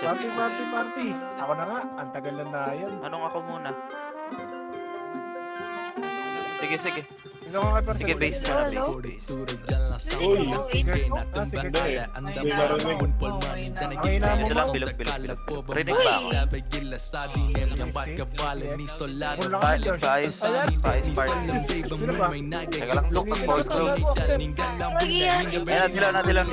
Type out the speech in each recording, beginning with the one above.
siya. Party. Ako na nga. Ang tagal na yan. Anong ako muna? Sige. Ikaw nga kay Sige, base muna, base. Uy. Ito lang, bilog. Rinig ba ako? Paayos party. Teka lang, look ng force bro. Ayan, dilaw na. Ayan.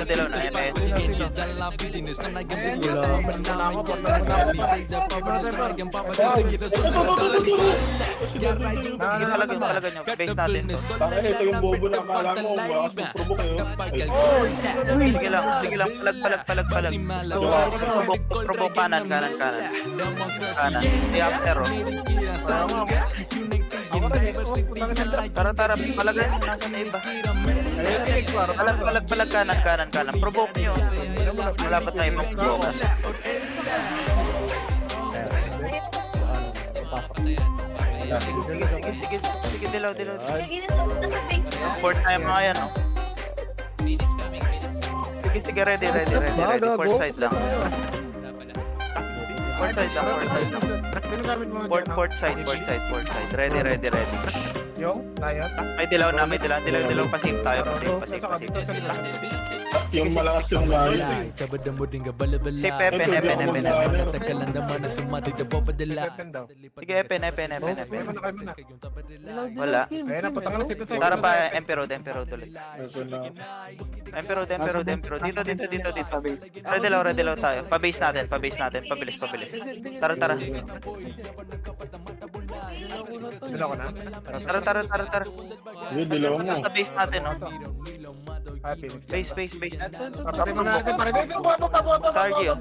Talaga nyo, base natin to. Bakit ito yung bobo na akala mo? Baka provoke kayo. Sige lang, palag. Provoke kanan. Di after, oh. Tara, palagay mo nasa na iba. Palag kanan. Provoke nyo. Wala pa tayo mong provoke. Sige, dilaw. Fourth time mga yan, oh. Sige, ready. Fourth side lang. Fourth side lang. Fourth side. Ready. Yung? Lion? May dilaw. Pasave tayo. Pasave. Yung malakas yung layo. Si Pepe. Sige, Epen. Wala. Ayun na, patang lang dito tayo. Tara pa, Emperor ulit. Emperor. Dito. Ready law tayo. Pa-base natin. Pabilis. Tara. Dilo ko na. Tara. Yung dilaw mo. Sa base natin, no? Happy. Base. Patay mo natin. Boto. Targi, oh.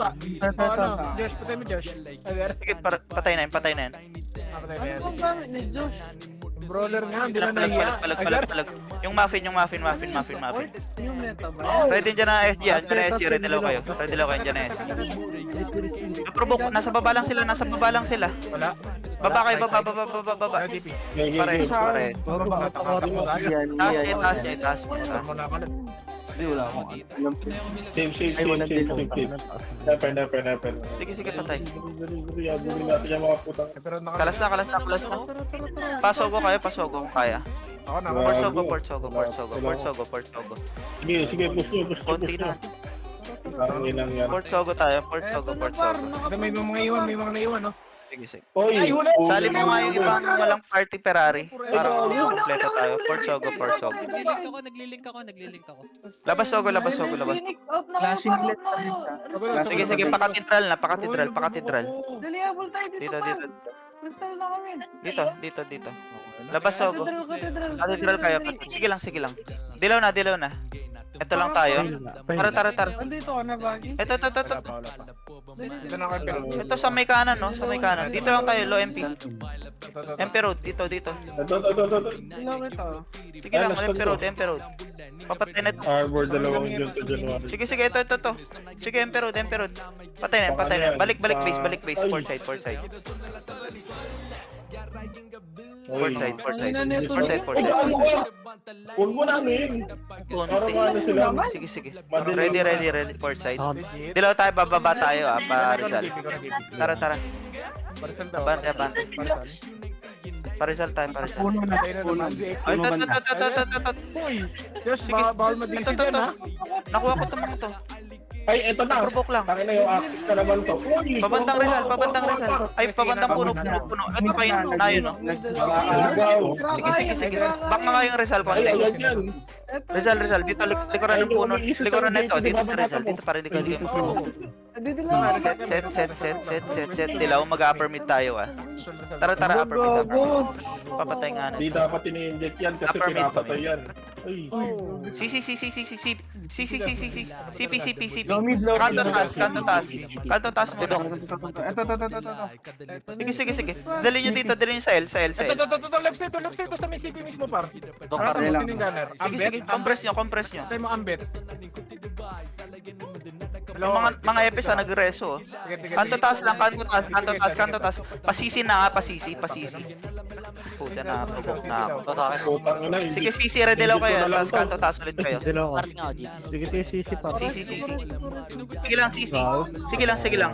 Josh, patay mo Josh. Sige, patay na yan. Patay na yan. Brawler nga, hindi na nahiya. Palag. Yung muffin. Ready dyan na SG, ready law kayo. Dyan na SG. Provoke, nasa baba lang sila. Wala. Baba kayo, baba. DP. Pare. Taas niya. Muna ka lang. Same. Never. Sige, patay. Yabugin natin yung mga putang. Pero Kalas na. Pasogo ko kaya. Ako na. Port Sogo. Sige, push nyo. Konti na. Parang inang yan. Port Sogo tayo. May mga naiwan, no? Sige. Oy! Sali mo nga yung ibang walang party Ferrari. Para kompleto tayo. Port Sogo. Naglilink ako. Labas Sogo. Sige, pakatidral. Daliable tayo dito. Dito. Crystal na kami. Dito. Labas Sogo. Katidral kayo. Sige lang. Dilaw na. Ito lang tayo. Tara. Andito ka na, Baggy. Ito. Ito na kay Pero. Ito sa may kanan, no? Sa may kanan. Dito lang tayo, low MP. Emperor, dito. Ito. Ilaw kita. Sige lang, Emperor. Papatay na. Arbor, dalawang dyan sa January. Sige, ito. Sige, Emperor. Patay na. Balik base. Port side. Port side. Huwag mo namin. Parang ano sila. Sige. Ready. Port side. Dilaw tayo, bababa tayo, pa Rizal. Tara. Bante. Parizal tayo. Puno na tayo na. Ay, ito. Uy! Josh, bawal madisip Ito. yan, ha? Nakuha ko itong mga to. Ay, eto na. Provoke lang. Tangin na yung active na naman to. Uy! Pabantang Rizal. Ay, pabantang puno. Ito pa yun, na yun, no? Sige. Back nga yung Rizal konti. Ay, ayan yan. Rizal, dito, likuran ng puno. Likuran na ito, dito sa Rizal. Dito, para hindi kayo mag-provoke. Andito lang. Set. Dilaw, mag-upper mid tayo, ah. Tara, upper mid. Papatay nga na Di ito. dapat ini-inject yan kasi Upper mid. pinapatay yan. Ay. CP. Kanto taas mo. Sige. Dali nyo dito, sa L. Ito, left side sa may CP mismo, par. Para sa gunner. Sige, compress nyo. Tayo mo ambet. Yung mga EPS nagreso. Kanto taas lang, kanto taas. Pasisi na nga, pasisi. Puta na, provoke na ako. Ito sa akin. Putang ina, hindi. Sige, sisi, redilaw kayo. Tapos kanto taas ulit kayo. Dilaw ka. Party nga ako, Jigs. Sige, sisi pa. Sisi. Sige lang, sisi. Sige lang.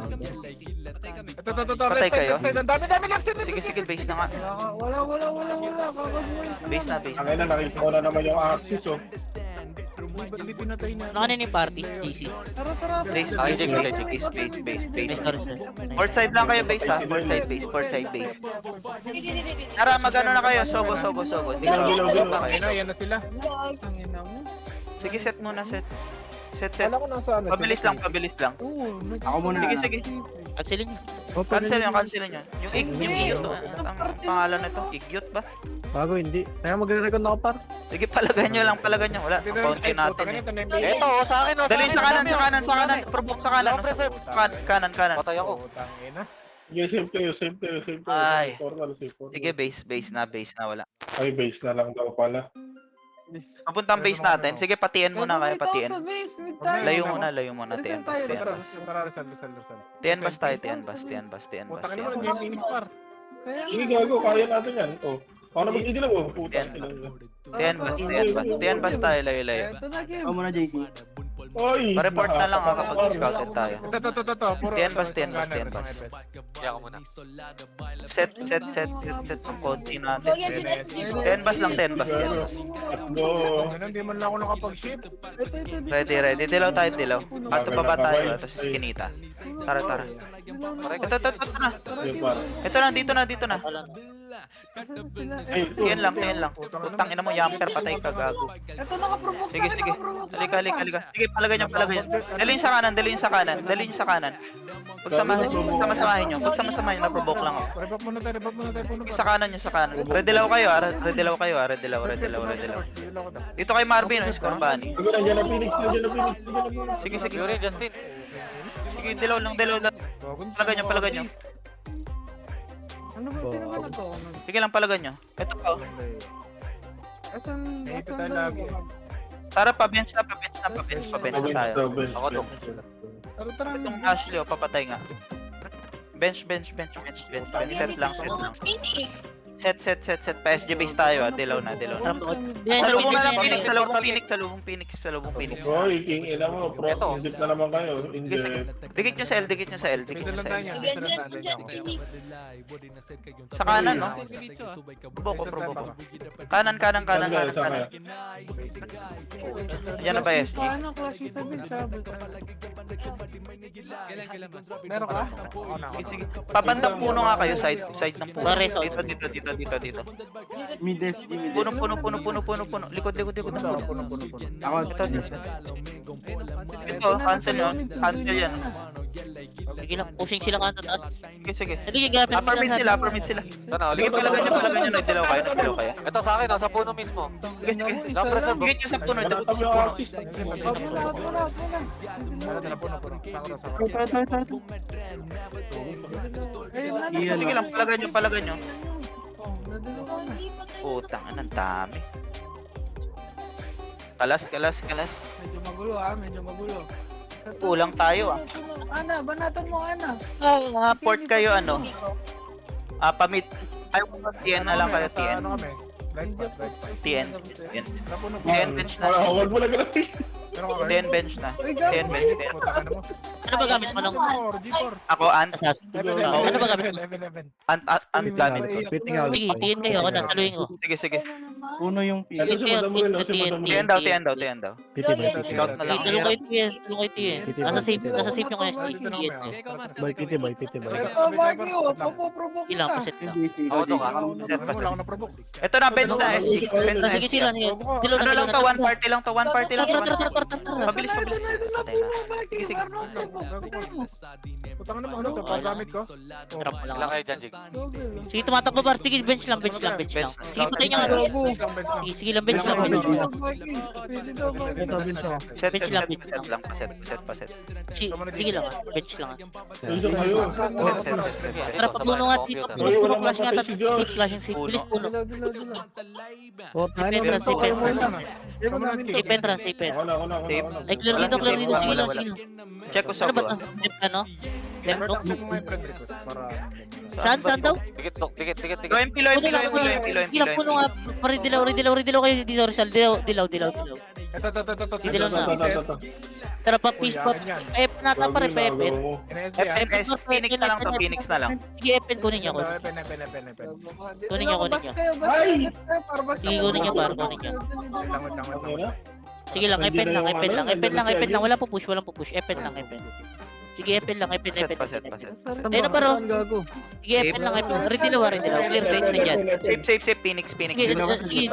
Ito. Patay kayo? Ang dami lang. Sige, base na nga. Wala. Kakabuhay. Base na. Ang ina, nakita ko na naman yung axis, oh. Hindi pinatay na. Ano kanina yung party? GC. Tara. Base. Base na rin sila. Port side lang kayo, base ha. Port side base. Tara, magano na kayo. Sogo. Dito. Gilaw. Yan na sila. Ang ina mo. Sige, set muna, set. Set. Wala ko nasa ano. Pabilis lang. Oo. Ako muna. Sige. Cancelin nyo. Cancel nyo. Yung Igyot, ang pangalan na ito. Igyot ba? Bago hindi. Kaya magre-record na ako par. Sige, palagan nyo. Wala, kaunti natin eh. Ito, sa akin. Dali sa kanan. Provoke sa kanan. Kanan. Patay ako. Tangina. Sige, save kayo. Ay. Save. Sige, base na, wala. Ay, base na lang daw pala. Papuntang base natin. Sige, patian muna kayo, patian. Layo muna, tian bas. Tian bas tayo. Puta ka naman, yung pinig par. Sige, gago. Kaya natin yan. Oh. Paano mag-idilaw, oh? Putang ina. Tian bas tayo, layo. Ito na, Kim. muna, JC. Oy! Pa-report na lang kapag scouted tayo. Ito. Tiyan bas. Kaya ako muna. Set ng konti natin. Tiyan bas. Go! Hindi man lang ako nakapag-ship. Ready. Dilaw tayo. At sa baba tayo. Tapos skinita. Tara. Ito na. Yung par. Ito na, dito na. Ay, Tiyan lang. Putang ina mo, yamper, patay ka, gago. Ito nakaprovoke. Sige. Halika. Sige, palagay nyo. Dalhin sa kanan. Pagsamahin nyo. Na-provoke lang ako. Revoke muna tayo. Sige, sa kanan. Redilaw kayo. Dito kay Marvin, score bunny. Gago, nandiyan na Phoenix. Sige. Yuri, Justin. Sige, dilaw lang. Palagay nyo. Ano ba tinaman na to? Sige lang, palagay nyo. Ito pa. Asan tayo lagi. Tara, pa-bench na tayo. Ako to. Tara. Itong Ashley, papatay nga. Bench. Set lang. Set. PSG base tayo, dilaw na. Salubong na lang Phoenix. Salubong Phoenix. Hoy, king ina mo. Pro, Eto. indip na naman kayo. Sige. Dikit nyo sa L. Sa kanan, no? Provoke. Kanan. Yan na ba, SG? Paano klase ito din sabi? Meron ka? Sige. Pabandang puno nga kayo, side ng puno. Pares, oh. Dito. Mides. Puno. Likod ng puno. Ito, cancel yan. Sige lang, pushing sila kanto taas. Sige. Hindi, gagapin Upper mid sila. Sana, Sige, palagay nyo, nagdilaw kayo. Ito sa akin, sa puno mismo. Sige. Na-preserve. Bigit nyo sa puno, ito Nakatabi sa yung puno. artist. Sige lang, palagay nyo. Putang, anong dami. Kalas. Medyo magulo. Kulang tayo, Ana, banatan mo, Ana. Port kayo, pamit. Ay, TN na lang kayo, TN. Ano kami? TN bench na. Huwag mo na ganun. TN bench na. Ano ba gamit mo nung Ako, assassin? Ano ba gamit mo? ant gamit ko. Sige, tiin kayo ako, nasaluhin ko. Sige. Puno yung Tiin kayo, tiin. TN daw. Scout na lang. Talong kayo tiin. Nasa safe yung SG. Tiin kayo. Piti boy. Pupuprovoke Ilang ka. paset nyo. Ako to ka. Ito na, bench na, SG. Bench na, Sige SG. sila, sige. Dilo Ano na, lang to, one party lang. Tara. Mabilis. Patay na. Sige. Putang na mo, paggamit ko. Trap mo lang. Ilang kayo dyan, Jig? Sige, tumatakbo bar. Sige, bench lang. Sige, patayin nyo nga. Sige lang, bench lang. Set Bench lang. lang. Paset. Sige lang, bench lang. Ito kayo. Set. Tara, papuno nga dito. Puno flash nga tayo. Safe flashing safe. Bilis puno. Safe entrance. Wala. Safe entrance. Wala. Tape. Ay, clear Wala, dito, clear dito. Sige wala, lang, wala. sige lang. Check ko sa Ano ba to? buwan. Dep ano? Dep no? Check mo yung friend request para... Saan, saan daw? Dikit, Dok. Dikit. Low MP, low MP, low MP, low MP, low MP, Ilang puno nga. Ridilaw kayo dito, Rizal. Dilaw. Ito. Hindi lang na. Ito. Pero pa peace po. Nata pa rin, Epen. FX, Phoenix na lang to, Phoenix na lang. Sige, Epen, kunin niya ko. Epen. Kunin niya. Ay! Sige, kunin niya, par, kunin niya. Okay na? Sige lang, Epen lang. Walang pupush. Epen lang. Sige, Epen lang. Paset. Ayun na paro. Sige, Epen lang. Ridilaw. Clear safe na dyan. Safe, Phoenix. Sige.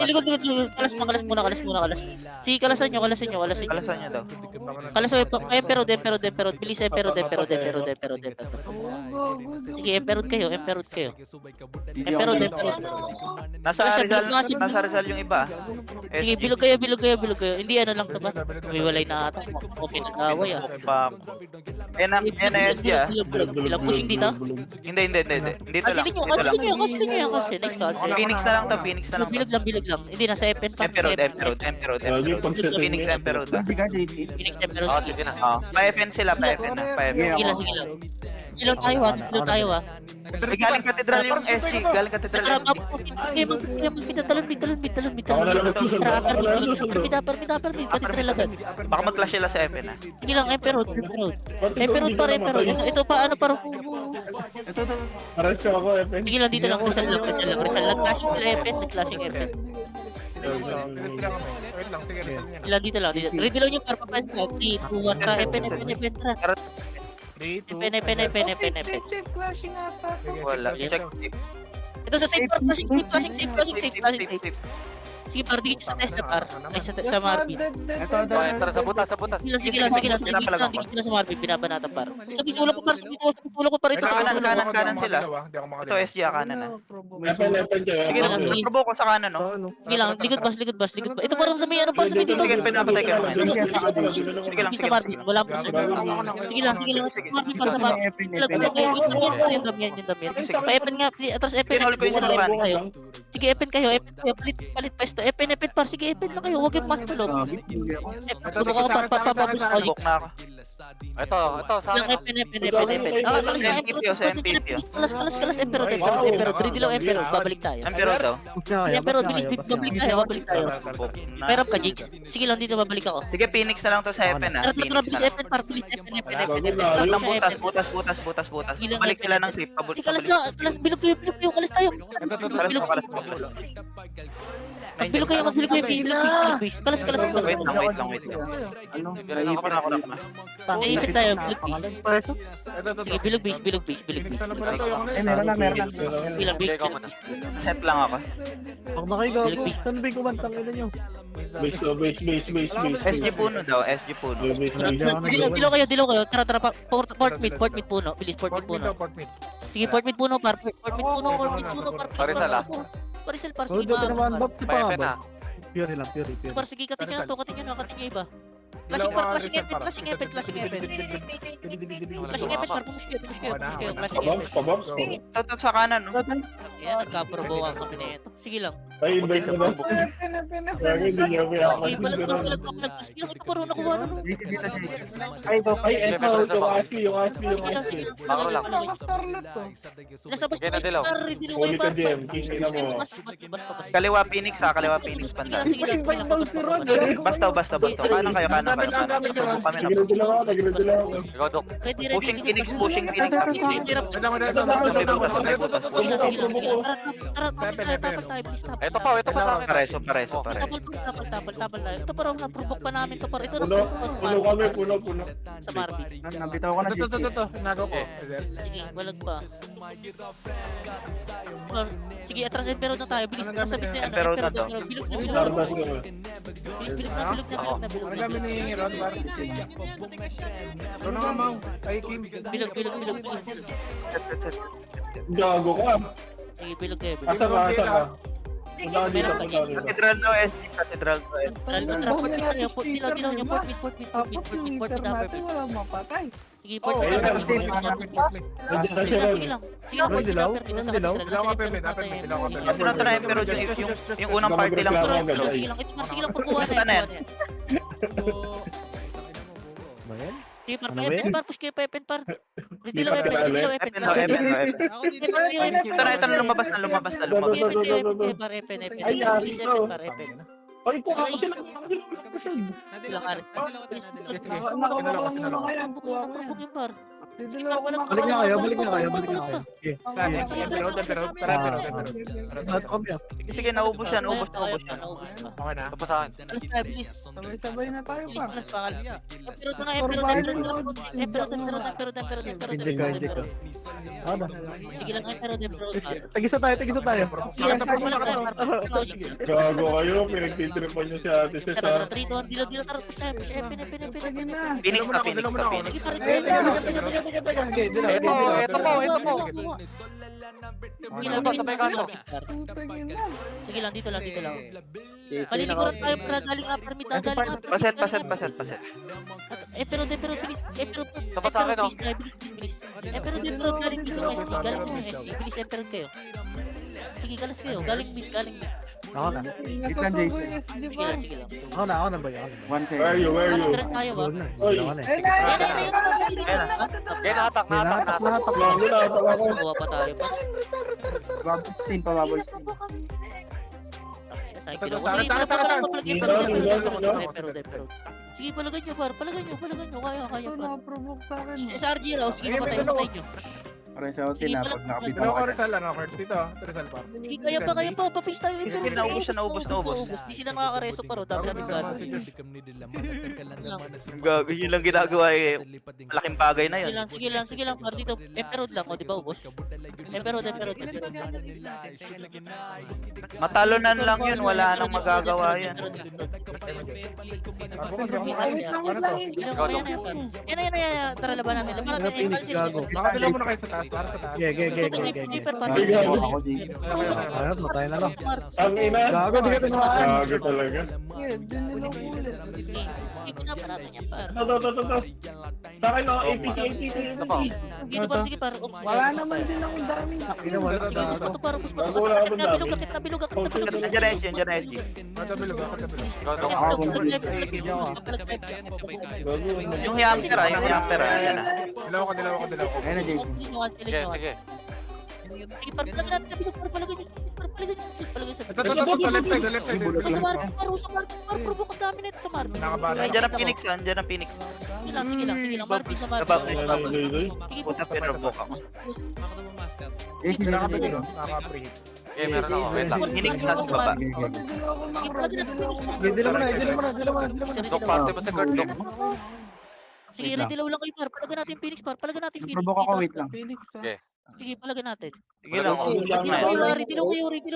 Likod. Kalas muna. Sige, kalasan nyo. Alasan nyo daw. Kalas, Emperod. Bilis, Emperod. Sige, Emperod kayo. Emperod. Nasa Rizal yung iba. Sige, bilog kayo. Hindi ano lang to ba? May walay na ata. O pinag-away Yan na SG ah. Bilog. Pushing dito. Hindi. Dito lang. Kasilin nyo yan kasi. Next call. Phoenix na lang to. Bilog lang. Hindi, nasa Epen pa. Emperod. Phoenix Emperod ah. Phoenix Emperod. Oh, sige na. Pa-FN sila, pa-FN na. Sige lang. Dilaw tayo ah. Galing katedral yung SG. Galing katedral Tara, SG. Talon. Baka mag-clash sila sa FN ah. Sige lang, Emperod. Ito pa, ano pa. Aras ko ako, Epen. Sige lang, dito lang. Rizal lang. Clashing sila Epen. Nag-clashing Epen. Wait lang, sige. Ilan dito lang. Ready lang yung parpapas na. 3, 2, 1, tra. Epen. Tra. 3, 2, Epen. Flashing ata. Wala. Check. Ito sa safe par. Safe. Sige, par. Dikit sa test na par. Ay, sa Marvin. Tara, sa butas. Sige lang. Dikit na sa Marvin. Binabanata par. Sabi sulo ko par. Ito. Kanan sila. Ito SG ah, kanan ah. Epen kayo. Sige lang, provoke ko sa kanan no. Sige lang. Likod bas. Ito parang sa may ano par. Sa may dito. Sige, pinapatay ka naman. Sige lang. Sa Marvin. Wala po sa Sige lang. Sa Marvin para sa Marvin. Yung damian. Pa-Epen nga. Atras Epen. Pinol ko yung sa kanan. Sige, Epen kayo. Palit pesto. Epen par. Sige, Epen lang kayo. Huwag yung matulog. Provoke ako papapapus ko. Provoke na ako. Ito, sa akin. Epen. Kalas, Emperod. Ready lang, Emperod. Babalik tayo. Emperod daw. Emperod, bilis. Babalik tayo. Pero ka, Jigs. Sige lang, dito babalik ako. Sige, Phoenix na lang to sa FN ah. Tara, bilis, Epen par. Bilis, Epen. Butas. Balik sila ng safe. Kalas, bilog kayo. Kalas tayo. Bilog kayo. Kalas. Wait lang. Naipit tayo, bilog base. Sige, bilog base. Bilang base. Set lang ako. Bilog base. Base. SG puno daw, SG puno. Dilaw kayo. Tara. Port mid puno. Bilis, port mid puno. Sige, port mid puno, par. Port mid puno, par. Parisal, ah. Parisal, par. Sige, par. Pa-FN na. Par, sige, katingin na iba. Flashing Epen, par. Push kayo. Flashing Epen. Pababs. Ito sa kanan no. Yan, nagka-provoke kami na ito. Sige lang. Ay, invite mo na. Lagi hindi niya Okay, balag. Sige lang, ito paro nakuha na. Ay, eto, yung Ashley. Bako lang. Nasa bas Sige na, Dilaw. Huli ka, Jem. Tingin na mo. Kaliwa Phoenix ha, kaliwa Phoenix banda. Sige lang. Basta. Kanan kayo. Provoke kami na. Nagre-dila ako. Ikaw, Dok. Ready. Pushing Phoenix. May butas. Tara. Ito pa sa akin. Pareso. Tapal na. Ito parang na-provoke pa namin to par. Ito Puno. sa Marvin. Nabitaw ko na dito. Nago ko. Sige, walag pa. Sige, atras Emperod na tayo. Bilis, kasabit na Emperod na to. Bilog Lardas ko. Bilis na. Ano kami ni Ron Bar? Ano nga, Mang? Ay, Kim. Bilog. Bilis. Gago ka. Sige, bilog kayo. Asa ka? Punta ka dito. Katedral daw, SG. Katedral daw. Dilaw yung port mid. Wala mapatay. Sige, port mid. Nandiyan na siya, Ron. Sige, port mid. Dilaw ka, Pepe. Ito na Emperod yung unang party lang. Sige lang, pagkuha na. Ba yan? Sige par, Ano ba pa-epen yan? par, push kayo pa-epen par. Ready lang Hindi weapon, pa ready lang kilala. weapon. Epen daw, epen daw, epen. Ako dito. Ito na, lumabas na, lumabas na, lumabas Epen na. kayo, epen kayo par, epen, epen. Ay, Please, ito. epen par, epen. Ay, po ako sila. Nadilaw ka. Nadilaw ka. Parbok yung par. Balik na kayo, balik na kayo, balik na kayo. Sige. Sige, naubos yan, naubos yan. Okay na. Tapos sa akin. Alas tayo, bilis. Sabay-sabay na tayo Bilis, pa. alas bakal. Hindi ko, hindi ko. Ano? Sige lang, pero. Tagisa tayo, tagisa tayo. Gago kayo, pinagtitripan niyo si ate si Sar. Phoenix na, Phoenix na, Phoenix. Ito po. Ano ba sa may kanto? Sige lang, dito lang. Palilikuran tayo para galing upper mid, galing upper. Paset, paset, paset, paset. Pero bilis. Tapos sa akin, oh. Bilis. Pero galing dito ng SD, galing dito ng SD. Bilis, pero kayo. Sige, galas kayo. Galing mid. Ako na. Itan Jason. Sige lang. Ako na ba yun? Where are you? Where are you? Atras tayo ba? Oy. Ako na eh. Kaya nahatak. Gago na, tawa ko. Gawa pa tayo pa. Pababol steam. Sige, palagay nyo, par. Palagay nyo. Kaya, par. Provoke sa akin. Sa RG raw, sige, patay nyo. Pare sa Sige, hotel na pag nakapit Pero ako. ako Rizal, ano? Kurt dito. Rizal pa. Sige, kaya pa. Papis tayo. Sige, naubos siya, naubos. Di sila nakakareso pa ro. Dami natin gano'n. Gago, yun lang ginagawa eh. Malaking bagay na yun. Sige lang, par. Dito, Emperod lang, o, di ba, ubos? Emperod. Matalonan lang yun, wala nang magagawa yan. Yan. Tara, laban natin. Gago. Makadala mo na kayo sa taas. Para sa taas. Ge. Ayun, matay na lang. Ang ina. Gago, di ka tinamaan. Gago talaga. Ipinapa natin yan, par. Ito. Sa akin, no, APC. Dito, par, sige, par. Wala naman din akong dami. Wala Sige, gago. ubos pa to, par. Gago, wala akong dami. Bilog. Nandiyan na SG, nandiyan na SG. Matabilog. Yung hamper yung hamper yan na. Dilaw ko. Ayun na Jason. Sige. Sige, par, palagay natin sa bilog, par. Palagay nyo sa Ito, left side. Sa Marvin, par. Provoke ang dami nito sa Marvin. Nakabala. Nandiyan ang Phoenix, nandiyan ang Phoenix. Sige lang. Marvin sa Marvin. Nabab- Sige, Pusa pinrovoke ako. Jason, Nakabala. Jason. Nakapreheat. Okay, meron ako. Wait lang. Phoenix na sa baba. Dila mo na. Dok, parte mo sa guard, Dok. Sige, redilaw lang kayo, par. Palagan natin Phoenix, par. Palagan natin Phoenix. Provoke ako, wait lang. Sige, palagan natin. Sige lang, Redilaw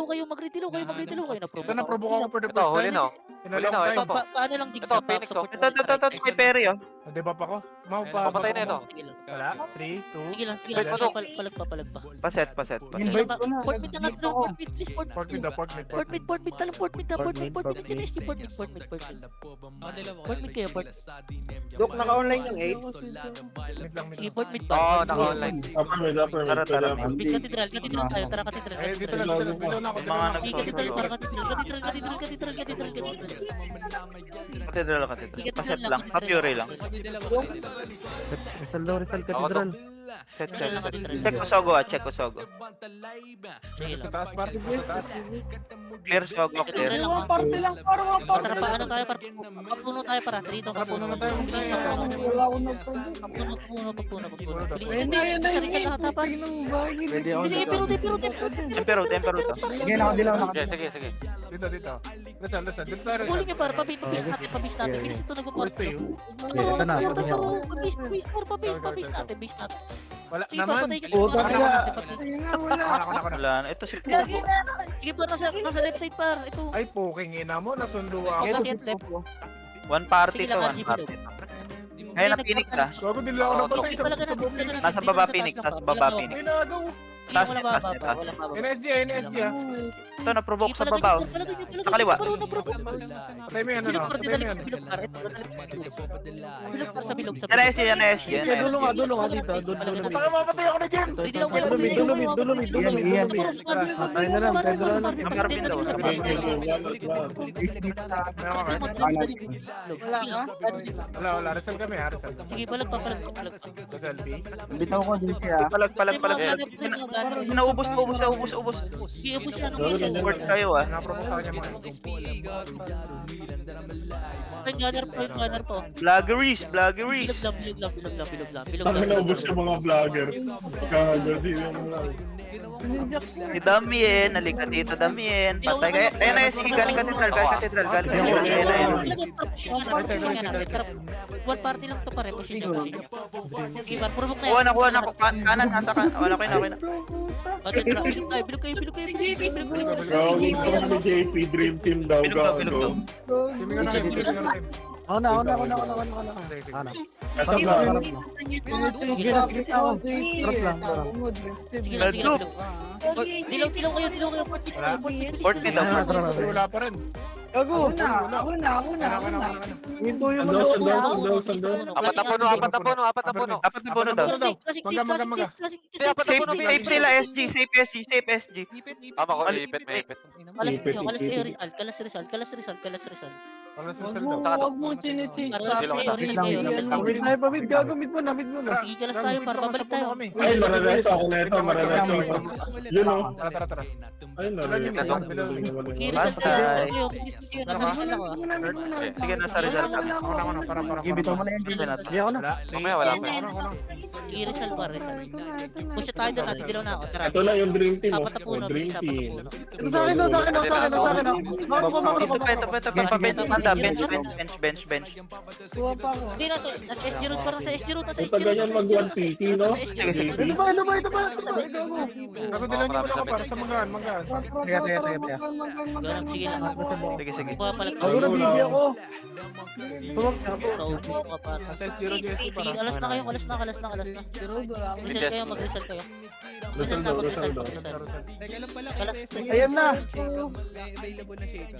kayo. Mag-redilaw kayo. Ito na provoke ako for the Ito, first huli time. na. Inalong Ito. time. Paano lang Ito, jigsaw? Phoenix, oh. Ito, kay Perry oh. Nade-buff ako. Papatay na ito. Wala. 3, 2. Sige lang. Wait, Padok. Palag pa. Paset. Invite ko na. Port mid na nga, port mid, please, port Port mid. talang port mid, port mid kayo, port. Dok, naka-online yung 8. Mid lang. Sige, port mid Oo, pa. naka-online. Upper Tara. Mid katedral tayo, tara katedral. Eh, dito na lang. Dito na ako. Yung mga Sige, katedral, para katedral. Katedral. Paset lang, ka-fury lang. Rizal Cathedral. Set. Check ko Sogo. Sige lang. Taas parte. Taas. Clear Sogo, clear. Mga parte lang, parang mga parte. Tara, paano tayo, par? Papuno tayo, para. Dito, papuno na tayo. Bilis, papuno. Wala akong nagpapag. Papuno. Bilis, Ayun na, hindi, isa lahat, ha, par. Pwede ako. Sige, pero. Emperor. Sige, nakadilaw. Sige. Dito. Rizal. Dito tayo. Huli niyo, par. Pabis natin. Bilis ito nagpo-port. Ito na. Pabis natin. Wala Sige, naman. papatay nyo. Sige na, wala. Wala na. Ito si Pugo. Sige, par. Nasa left side, par. Ito. Ay, poking ina mo. Nasundo ako. Pagkat yan, left. One party Sige to, lang, one RG party. Ngayon ang Phoenix ah. Gago, dila ako ng Sige, palagan natin. Nasa baba Phoenix, nasa baba Phoenix. Ginagaw. Taas Wala net, ba taas ba? net, ah. Wala ba ba? NSG, NSG ah. Ito, na-provoke Sige, sa palagay babaw. nyo, palagay nyo, palagay Sa kaliwa. nyo, provoke. Patay mo yan, ano? Bilog par, Patay mo dinalik yan. sa bilog par. Bilog par sa bilog, sa Yan bilog. SG, yan SG, yan Sige, dulo nga, SG. dulo nga dito. Patay mo, patay ako na Jem. Dilaw kayo, Dulumid, dulumid, dulumid, dulumid, Yan, dulumid. Patay na lang, Pedro na lang. Ang Marvin daw, sa Marvin. Wala, Rizal kami ha, Rizal. Sige, palag pa, palag pa, palag pa. Rizal, B. Bitaw ko din siya. Palag. Naubos. Sige, ubus yan. Support kayo ah. Naprovoke sa kanya mga. Yung gunner po. Vloggeries. Bilog lang. Tangin na ubos yung mga vlogger. Kagad yung mga... Si Damien, nalika dito Damien. Patay kayo. Ayun na, sige, galing katedral. Ayun. One party lang to pare, push nyo. Sige, par, provoke na yan. Kuha na ako. Kanan, nasa kanan. Wala ko na. Bilog kayo. Gawin ko kami JP Dream Team daw. Bilog daw. Simi ka na kayo, simi ka na kayo. Ako na. Ito na. Sige na, sige na. Harap lang. Sige lang. Dilaw kayo. Port me daw. Wala pa rin. Ako na. Ito yung Sando. Apat na puno. Apat na puno daw. Safe sila SG. Safe SG. Tama ko, ipit. Kalas kayo, Rizal. Wala sa Rizal daw. Huwag mo sinisi. Pabid gago, mid mo na. Sige, kalas tayo, par, babalik tayo. Ay, marareto ako na ito. Yun o. Tara. Ay, marareto. Sige, Rizal kayo. Nasa Rizal ako ah. Sige, nasa Rizal kami. Ako na, para. Bitaw mo na yan. Sige natin. Hindi ako na. Mamaya, wala pa. Sige, Rizal par, Rizal. Push tayo doon, natin dilaw na ako. Tara. Ito na yung Dream Team. Apat na puno, Dream bilis, apat na Team. puno. Sa akin. Ito pa. Bench. Hindi, nasa SG route, parang sa SG route, nasa SG Ito ganyan route. mag 1PT, no? Sige. Ito ba? Ako dilan niyo ako para sa manggaan. Sige. Ganun, sige lang. Sige. Kuha pala Ako na, bibi ako. Kaupo ka pa. Sa zero GSP Sige, para. alas na kayo. Reset kayo, mag-reset kayo. Rizal daw. Teka lang pala, Kalas, Ayan na. available na shape.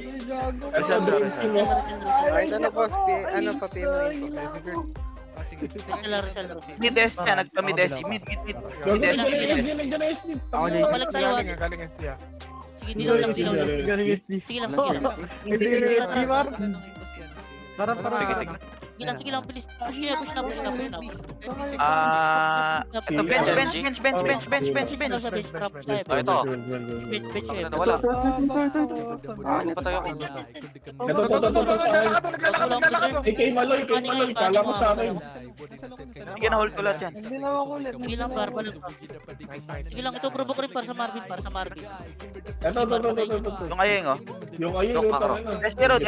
Rizal Dream Team, no? Kahit ano po, ano pa PM mo info. Ah, sige. Rizal. Mid SG na. Nagpa-mid SG. Mid. Gago, nandiyan na SG. Ako na. Balik tayo. Galing SG. Sige, dilaw lang. Sige lang. Harap. Sige lang, bilis. Push na. Ito, bench. Bench daw siya, bench trap tayo. Ito. Bench Ano eh. na wala? Ano pa tayo? Ito. AK Maloy. Kala ko sa akin. Sige na, hold ko lahat yan. Sige lang, bar, balik pa. Sige lang, ito provoke rin para sa Marvin. Ito. Yung ayeng oh. Yung ayun, Dok, yung makro. tangina. SG road.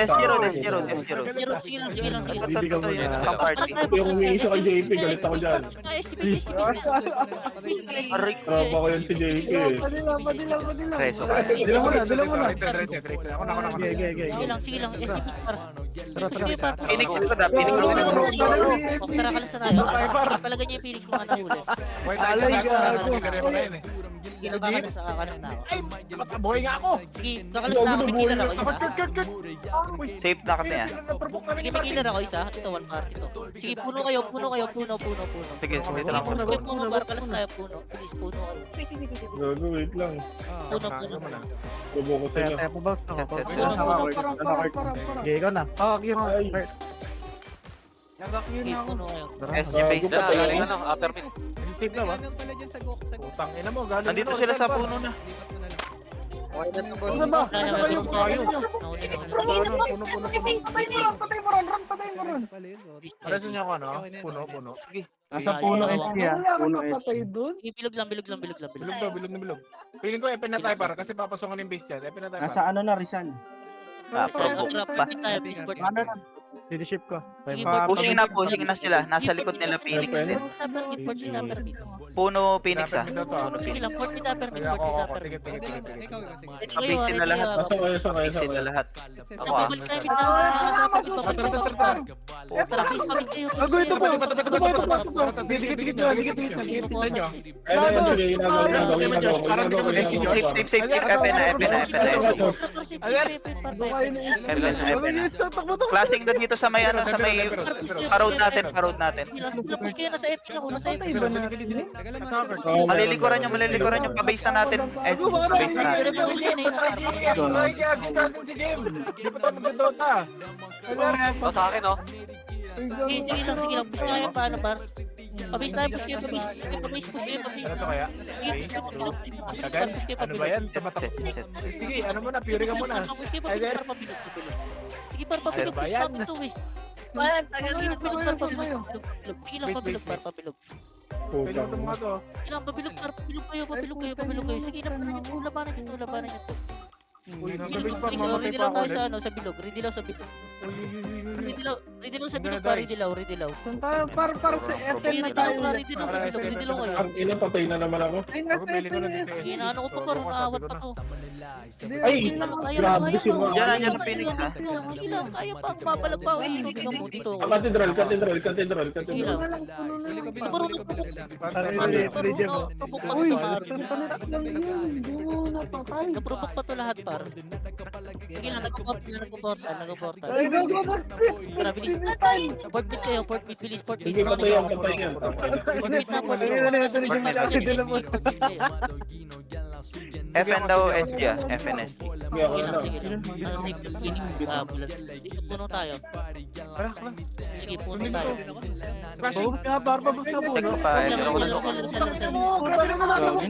Sige lang. Ito yun. Isang party. Ito yung umiisa kay JP, galit ako dyan. Aray. Tropa ko yun si JP. Preso ka. Dilan mo na. Ako na. Sige lang, STP par. Phoenix ito na. Phoenix ito na. Tara, kalas na tayo. Kapalagan niya yung Phoenix mga nahuli. Sige lang, kakalas na ako. Buhay nga ako. Sige, kakalas na ako. May killer ako isa. Safe na kami ah. Sige, may killer ako isa. Ito, one party to. Sige, puno kayo. Puno. Sige, dito lang. Sige, puno par. Kalas tayo, puno. Please, puno kayo. Gago, wait lang. Puno. Tubo ko sa'yo. Okay, ikaw na. Sige, puno kayo. SG base Isa na, na. galing ano, after mid. Galing pala dyan sa Gok. Utang ina mo, galing. Nandito sila sa puno na. Lipat mo na lang. Okay na to, boss. Ano ba? Wala na, gusto ko kayo. Nahuli. Pareso niya ako ano? Okay na yan, Puno. okay na yan. Sige. Nasa puno SG ah. Puno SG. Sige, bilog lang. Bilog na bilog. Feeling ko epen na tayo para kasi papasok ng base dyan. Epen na tayo Nasa ano na, Rizal. Ah, provoke pa. Tayo, please, board. Ano na? Leadership ko. Sige, Pushing na sila. Nasa likod nila Phoenix din. Puno Phoenix ah. Puno Sige lang, Phoenix. port mid upper mid, Kaya port ako, mid ako. upper Sige, mid. sige, sige, sige. Ikaw, sige. Ready Mabilis kayo, sila ready lahat. kayo. Nasa kayo, sa kayo, Mabilis sa sila kayo. lahat. Ako ah. Babalik tayo, mid down. Nasa upper mid, babalik tayo, babalik tayo. Tara, please, pamit kayo. Gago, ito po. Ito po. Dikit nyo. Ayun, ayun, sige, ginagawa ko. Safe. Epen na. Flashing na dito sa may parod natin. Push kayo, nasa FP ako, nasa FP. Teka lang, master. Malilikuran nyo. Pabase na natin. Pabase na natin. O, sa akin oh. Sige lang. Push kayo, paano ba? Pabis tayo, push kayo. Push kayo. Ano to kaya? Agad? Ano ba yan? Tumatak. Set. Sige, ano muna, pure ka muna. Sige, para pabilog. Sige, para pabilog. Ano ba Push yan? natin to eh. Sige lang, pabilog, para pabilog. Pwede mo mga to. Sige lang, pabilog kayo. Sige lang, labanan nyo to. Uy, Sige nagabig lang, pa, please, mamatay ready pa lang ako tayo ulit. sa ano, sa bilog. Ready lang sa bilog. Ready lang sa bilog pa, ready lang. Saan tayo? Para sa FL na tayo. Ready lang sa bilog, ready lang kayo. Ang ina, patay na naman ako. Ay, Ako, nasa bili ko na FL. dito eh. Inaano ko pa, parang naawat pa to. Ay, Kaya grabe si pa. Ron. Yan ang Phoenix ha. Sige lang, kaya pa. Mabalag pa ako dito. Tingnan mo dito. Katedral. Sige lang. Bili ko bilang, Parang bili ko bilang. Uy, napropok pa to lahat par. Sige lang, nagpo-portal. Ay, gago. Tara, bilis. Port mid kayo, port mid, bilis, port mid. Sige, patay yan. Port mid na, port mid. FN daw SG ah. FNSG. Sige lang. Safe lang, kinig. Bulag. Dito, puno tayo. Sige, puno tayo. Babus ka, bar, babus ka po. Check ko pa. Resell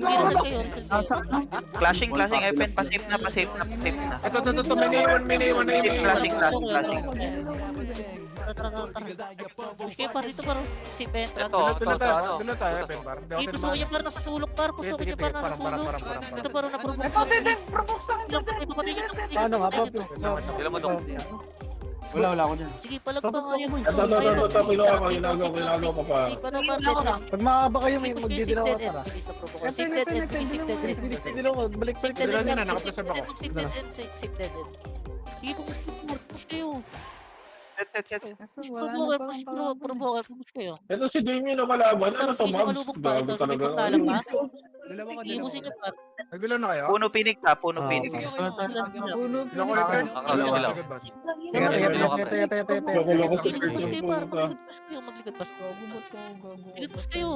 kayo, resell kayo. Clashing FN. Pa-safe na. Ito, may naiwan. Clashing. Tara. Push kayo par dito par. Safe entrance. Doon na tayo, Ben Bar. Hindi, puso niya par nasa sulok par. Puso niya par nasa sulok. Ito par na provoke. Papatay niyo to. Paano nga, Pop? Ilan mo dong? Wala ako dyan. Sige, palag pa kayo. Ito, ginagawa ko pa. Sige, paano par dead lang. Pag makaba kayo, may Push kayo, magdidilaw safe ka dead para. end. Bilis na provoke. Safe dead end. Bilis, safe dead end. Dilaw ko, balik Safe dead end. Dilaw na, Safe nakapressure ako. dead end. Safe dead end. Sige, push kayo. Set. Provoke, push kayo. Ito si Damien na kalaban. Ano Tapos to, sige, ma'am? malubog pa. Ito, sige, Talaga. puntalan pa. Dalawa ka, Ibusin niyo par. Nagbilaw na kayo? Puno Phoenix ha. Puno Phoenix. Bilaw ko ulit. Bilaw. Loko-loko. Ligid push kayo par. Magligid push kayo. Ligid push kayo.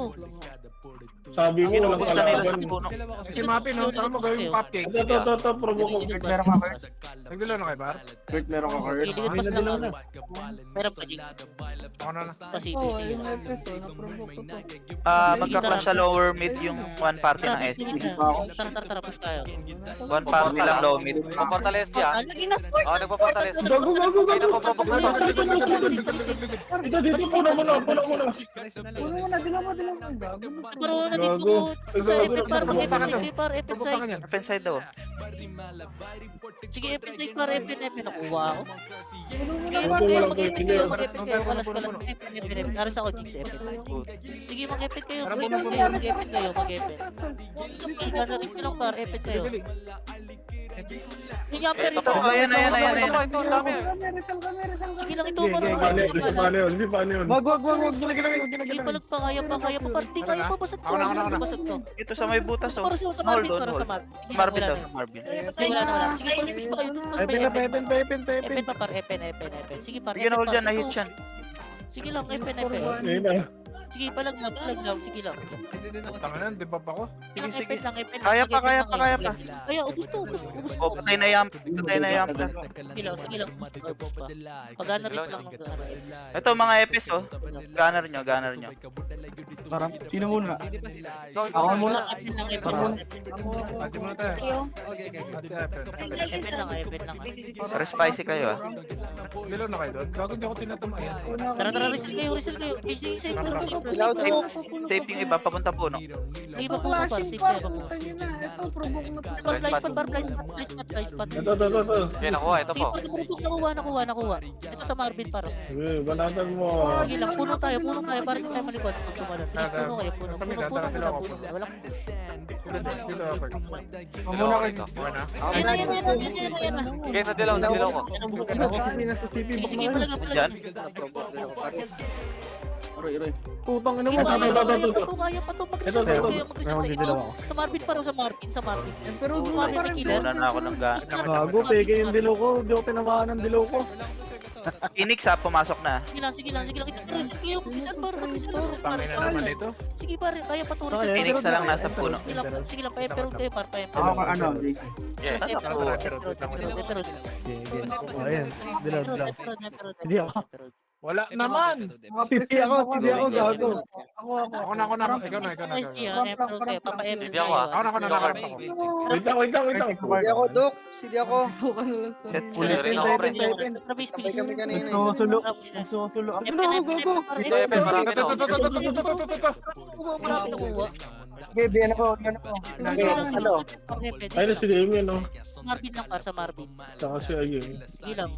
Sabi mo, walang Gusto nila sa kalaban. puno. Si Mapi, no? Saka mo gawin yung cupcake. Ito, provoke ko. Ligid push kayo. Nagbilaw na kayo, Bar? Ligid push lang. Meron pa jigs. Ako na. Kasi sige. Magka-clash sa lower mid yung one party ng SG. Tara, push tayo. One party lang low mid. Paportales siya. Oo, nagpaportales. Gago. Ay, napapapag na lang. Ito, dito, puno muna. Nice na lang. Pero nandito sa Epic par, mag-Epic par, Epic side. Open side daw. Sige, Epic side par, Epic nakuha ako. Sige, mag-Epic kayo. Kalas. Epic. Aras ako, jigs, Epic. Sige, mag-Epic kayo. Mag-Epic kayo. Iga na rin lang par, Epic kayo. Hindi nga pero Ito, ayan. Ito, ang dami. sige lang ito, Hindi paano yun. Wag. Hindi palag pa, kaya pa, Di kaya pa, basag to. Basag to. Ito sa may butas oh. Para sa Hold Marvin, on, para sa hold. Marvin. Marvin daw, Marvin. Wala. Sige, push pa kayo. Push pa Epen. Epen pa par, Epen. Sige par, Sige na hold yan, na-hit yan. Sige lang, Epen. Ayun na. Sige, palag lang. Sige lang. Hindi din ako. Tanganan, di ba pa ko? Sige, Sige. Epen lang. Kaya pa. Kaya, ubus to. Oh, patay na yam. Sige lang. Ubus pa. Pagana rin lang. Ito mga EPS oh. Gunner nyo. Parang, sino muna? Hindi pa sila. Ako muna. Epen lang, Epen. Ate muna tayo. Okay. Ate, Epen lang. Pero spicy kayo ah. Bilaw na kayo doon. Gago, di ako tinatumayan. Tara, resell kayo. Sige, Ilaw Safe, daw. safe yung iba, papunta puno. May iba puno par, safe kayo pa puno. Ito, provoke na to. Ito, blind spot par, blind spot. Ito. Okay, nakuha. Ito po. Nakuha. Ito sa Marvin par. Sige, banatan mo. Sige lang, puno tayo, para hindi tayo malikot. Pag tumalas. Sige, puno kayo, puno. Walang Dito ako. Muna kayo. Yan na. Okay, nadilaw ko. Sige, palaga. Diyan. Putang ina mo. Kaya pa to mag-isa Ito. kayo mag-isa sa ito. Sa Marvin par, sa Marvin. Pero doon Marvin pa may rin. killer. Una na ako ng gas. Gago, peke yung dilaw ko. Hindi ako tinamaan ng dilaw ko. Phoenix pumasok na. Sige lang. Ito, reset kayo. Mag-isa par. Pangin na naman ito. Sige par, kaya pa to reset. Phoenix na lang nasa puno. Sige lang, pa-emperor kayo par, pa-emperor. Ako ano, JC. Yeah. Ayan, dilaw. Hindi ako. Wala naman. Mga pipi ako, gago. Ako na. Ikaw na. Emperor kayo, papa-emperor Hindi ako kayo. Ako na. Wait lang. Hindi ako, Dok. Hindi ako. Set, Ulit rin ako, pre. Sabay kami kanina eh. Susulo ako. Epe, marami na. Marami nakuha. Gabe, yan ako. Hello. Ay, na si Damien, no? Marvin lang par, sa Marvin. Saka si Ayun. Sige lang.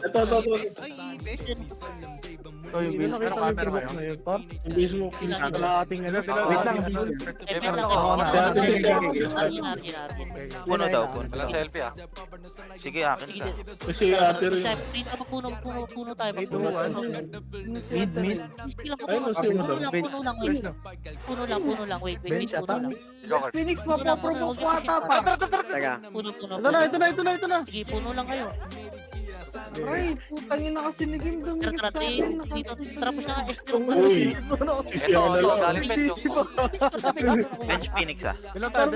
Ito. So, yung bill. Ano camera kayo? Hindi mo Kalahating ano. Wait lang. Emperor lang Oo, kayo. na. Arkin. puno daw, puno. Walang selfie ah. Sige, akin Sige, isa. Kasi ate rin. puno tayo. Mid. Sige lang, puno lang. Wait, puno lang. Joker. Phoenix, mapoprovoke ko ata pa. Teka. Puno. Ito na. Sige, puno lang kayo. Ay, putangin na kasi ni Kim Tara, Dominic tara, sa akin. dito. Tapos na, Uy. Ito, galing pet yung. Bench Phoenix Dilaw tayo.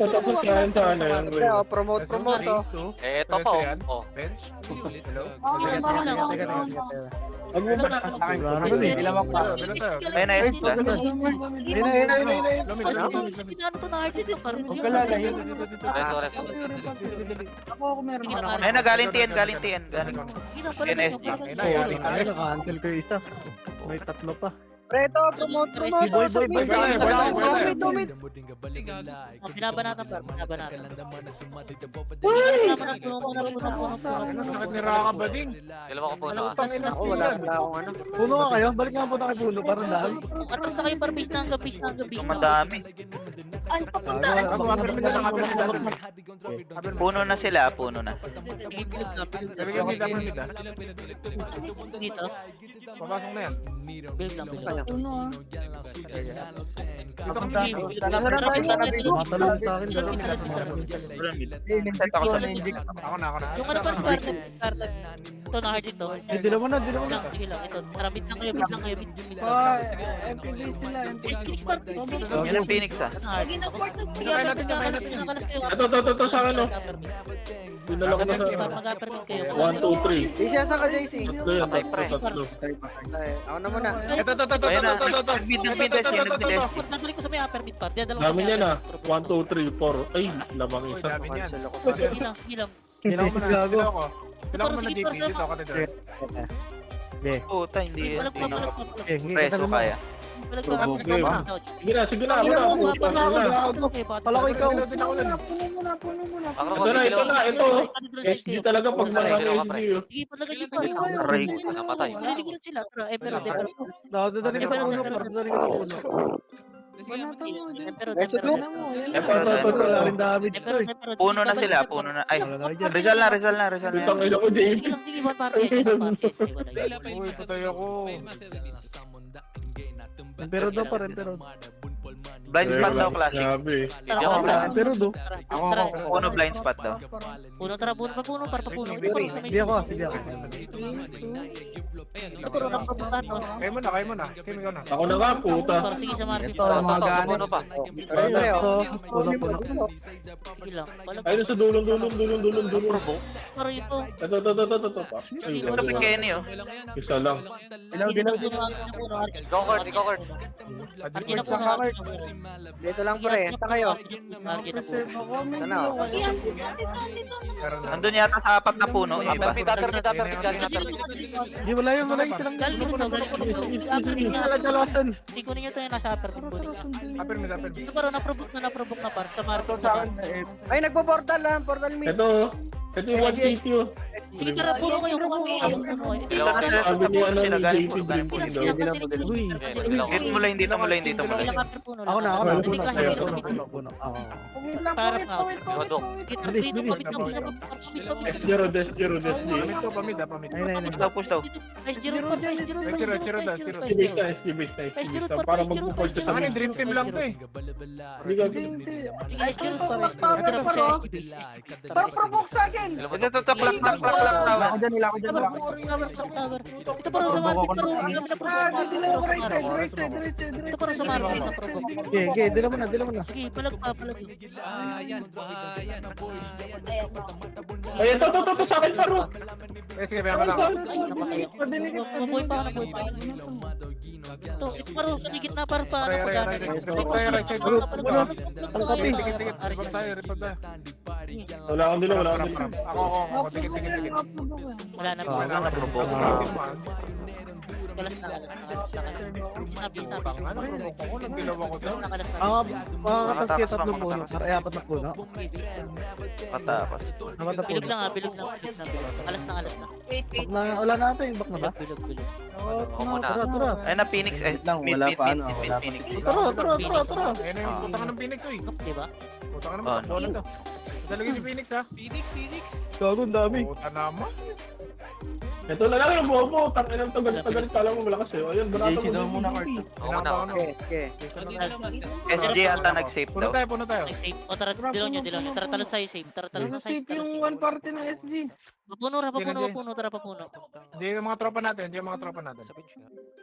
Tapos kain sa ano yan. Pre, oh, promote oh. Eh, ito pa oh. Oh. Bench. Hello. Huwag mo ba? Dilaw tayo. Ay, na-est ba? Rest. Ako meron Sige ka lang, na. Ay, galing TN. NSG. Ay, naka-cancel ko yung isa. May tatlo pa. Pre, ito, promote. Boy. Tumid. Binabanatan. Puno. Sakit ni Raka ba din? Dalawa ko po na. Ako, wala akong ano. Puno nga kayo. Balik nga po tayo puno. Parang dahil. Atras na kayo para base na hanggang Ito madami. Puno na sila, puno na. Bigyan kita mo nila. Dito. Papasok na yan. Build lang. Puno ah. Matalon sa akin. Set ako sa mid. Ako na. Yung ano pa started. Ito na hard ito. Dila mo na. Sige lang, ito. Tara, mid lang kayo. Ah, MPD sila, MPD. Phoenix. Yan ang Phoenix Sige, pinakalas kayo. Ito sa ano. Dinala ko na sa Mag-permit kayo. 1, 2, 3. JC, asan ka, JC? Tatlo yan, tatlo. Ay, ako na muna. Ayun na, nagbides yun, nagbides. Dadali ko sa may upper mid part. Dami niya na. 1, 2, 3, 4. Ay, lamang isa. Dami niyan. Cancel ako. Sige lang. Dilaw mo na. Gago. Dilaw mo na JP. Dito ako dito. Puta, hindi yun. Eh, Preso kaya. Sige na. Ako na. Pala ko ikaw. Puno muna. Ito na. SG talaga pag mga SG. Sige, palagay nyo pa. Aray. Namatay. Naliligiran sila. Tara, Emperor. Dadali ka sa puno. Banatan mo, Jay. Emperor. Banatan mo, yan. Wala rin damage to eh. Puno na sila, puno na. Ay, Rizal na. Itang ilo ko, James. Sige, one party. Uy, patay ako. Pero daw pa rin, pero. Blind spot daw, classic. Grabe. Hindi ako Tara, Pero do. Tara, Puno blind spot daw. puno, tara, puno, para papuno. Ito pa sa may... Hindi ako. Ito pero napapuntahan to. Kayo muna. Kayo ikaw na. Ako na nga, puta. Para sige sa Marvin. Ito, mga ganit. Puno pa. Pre, pre, oh. Puno. Sige lang. Ayun sa dulong. Pero ito. Ito. Ay, Ito kay Kenny, oh. isa lang. Puno. Go-kart. Arkin na puno. Dito lang, pre. Saan kayo? Arkin na puno. Sana ako. Nandun yata sa apat na puno yung iba. Upper mid. Galing upper mid. Hindi, wala yun. lang. Galing mo daw, galing mo daw. Upper mid nga. Dalasan. Hindi kunin nyo tayo nasa upper mid. Kunin nyo. Upper mid, upper mid. Ito parang naprovoke na par sa Marco. Ay, nagpo-portal lang. Portal mid. Ito yung 180 oh. Sige, tara, puno kayo. Puno kayo. Hindi Dito na sila sa Sabi ni puno ano, sila. ni Galing JP puno, galing puno. Sila puno. Dito mo lang, dito mo lang, dito mo lang. Ilang upper puno Ako na, lang. ako na. Hindi kasi sila sa mid. Puno. Ako. Pumit lang, Para pumit, pa. pumit, pumit, Dodong. pumit. Kita dito, pamit na siya. S0, S0, Pamid to, pamid ah, pamid. Ayun, ayun. Push daw, push daw. Nice SG road, nice SG road, nice Chiro, SG chiro road, daw, nice chiro. SG road, SG nice base SG road. na, SG base na, Nice SG road, base na. par, Para nice road, magpo-force nice sa Ano amin. yung dream team lang to eh. Hindi ka. Hindi. Sige, SG road, par, SG Power, road. power, Tara, power. sa Parang provoke sa akin. Ito, clap tawa. Ako dyan, ako dyan. Tower. Ito parang sa Marvin, pero ang kami na provoke. Ito parang sa Marvin na provoke. Okay, dila mo na. Sige, palag pa. Ay, ito, sa akin, paro. Eh, sige, bayan ka lang. Ay, namatay ako. Mabuhay pa ako. Ito parang sa ligit na para pa. Aray, aray, aray. Report tayo. Report tayo, report tayo. Wala akong dila, wala akong dila. Ako. Dikit. Wala na po. Wala na provoke. Kalas na. Pang ano, provoke ako, nagdilaw ako to. Nakalas na. Makakatas kayo tatlong puno. Ay, apat na puno. Patakas. Apat na Bilog puno. lang ha, bilog lang. Alas na. Bak na, wala na ito yung bak na ba? Bilog. Ako muna. Tara. Ay na Phoenix, mid, Phoenix. Tara. Ayun na yung putang ng Phoenix eh. Diba? Putang ng Oh, Phoenix to. Dalagin si Phoenix ha. Gago, ang dami. Puta naman. Ito na lang yung bobo. Tangin ng tagal-tagal. Kala mo malakas eh. Ayun, barata JC daw mo. muna, Kurt. Ako muna. Okay. SG ata nag-save Puno daw. tayo. Safe. O tara, dilaw nyo. Tara, talon sa'yo, safe. Tara, talon na sa'yo. Safe yung one party ng SG. Papuno, tara, papuno. Hindi yung mga tropa natin.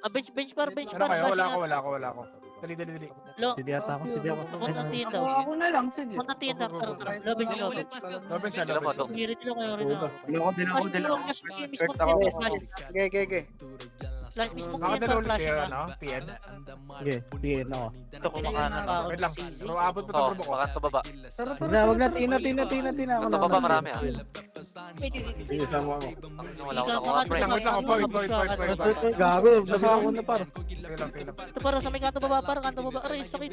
Bench par. Ano kayo? Wala ako. Dali. Lo, Sidi ata ako. punta tiyan daw. Ako na lang, sige. Punta tiyan, tara. Lo, bench. Dobeng siya, Dila mo, dobeng. Dok. Sige, dito kayo. Dila ko. Mismo Kurt, ako. Okay. mismo Nakadala ulit flash kayo, na. ano? PN. Sige, sige, no. Ito kumakanan. Wait lang. Pero abot pa Oo, sa ko. baka sa baba. Wag na, tina. Ako Sa na. baba marami ah. Sige, sama ako. Wala ko na Wait lang ako. Point. Gago, nasa ako na par. Sige lang. Ito para sa may kanto baba. Aray, sakit.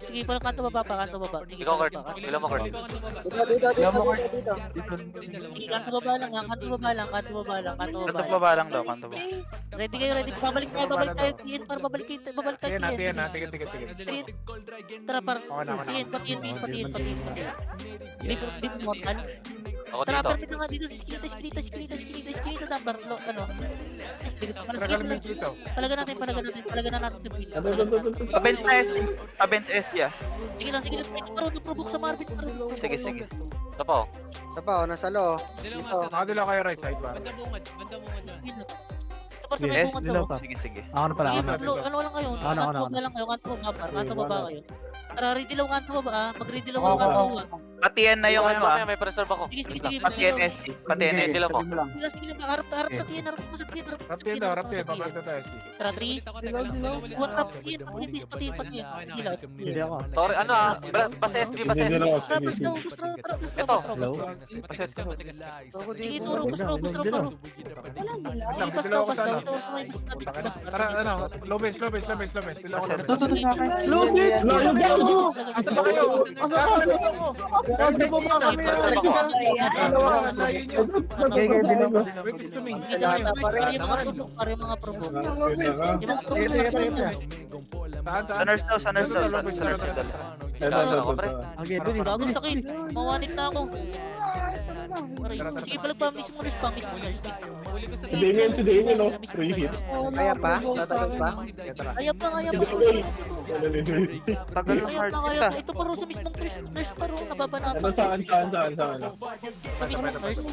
Sige, parang kanto baba. Ikaw, Kurt. Dila mo, Kurt. Dito. Sige, kanto baba lang. Kanto baba lang daw, kanto baba. Ready kayo. Babalik tayo. Tiyan, para babalik tayo. Sige na. Tigil. Tiyan. Tara, para. Patiyan. Deep mortal. Ako Tara, dito. permit na nga dito. Eskinita, dambar. Ano? Regal mo dito. Palaga natin sa pin. Pabench na SG. Pabench SG ah. Sige lang. Ito parang naprovoke sa Marvin. Sige. Ito pa oh. Sa pa, nasa lo. Dito. Nakadala kayo right side ba? Sige lang. Ito para sa may Yes, bunga dilaw to. pa. Sige. Ako na pala, Sige, ako na. ano lang kayo? Ano? Kanto baba kayo. Tara, redilaw kanto baba ah. Mag-redilaw ka kanto baba. Patian na yung ano ah. May preserve ako. Sige. Patian SG. Patian SG. Dila mo. Sige lang. Harap sa tiyan. Rap yan. Papagta tayo. Tara, 3. What up? Patian. Dilaw. Hindi ako. Sorry, ano ah. Basta SG, basta Hindi SG. na ako. Tara, basta. Ito. Hello? Sige, turo. Basta. Sige, basta. Ito sa may basta. Tara, ano? Low bench. Dila ko. Slow bit! Layo gago! Asa ba kayo? Kasi po ba kami? Okay, dila ko. Wait to me. Yung mga provoke. Saan? Sa nurse daw. Okay, dili. Bago sakit. Mawanit na ako. Aray, sige, palag pa. Mismo nurse. Si Damien, no? 3 hits. Kaya pa? Tatagal pa? Ayap pa. Tagal ng heart kita. Ito paro sa mismong nurse paro. Nababa na Ano, ako. saan? Sa mismong nurse.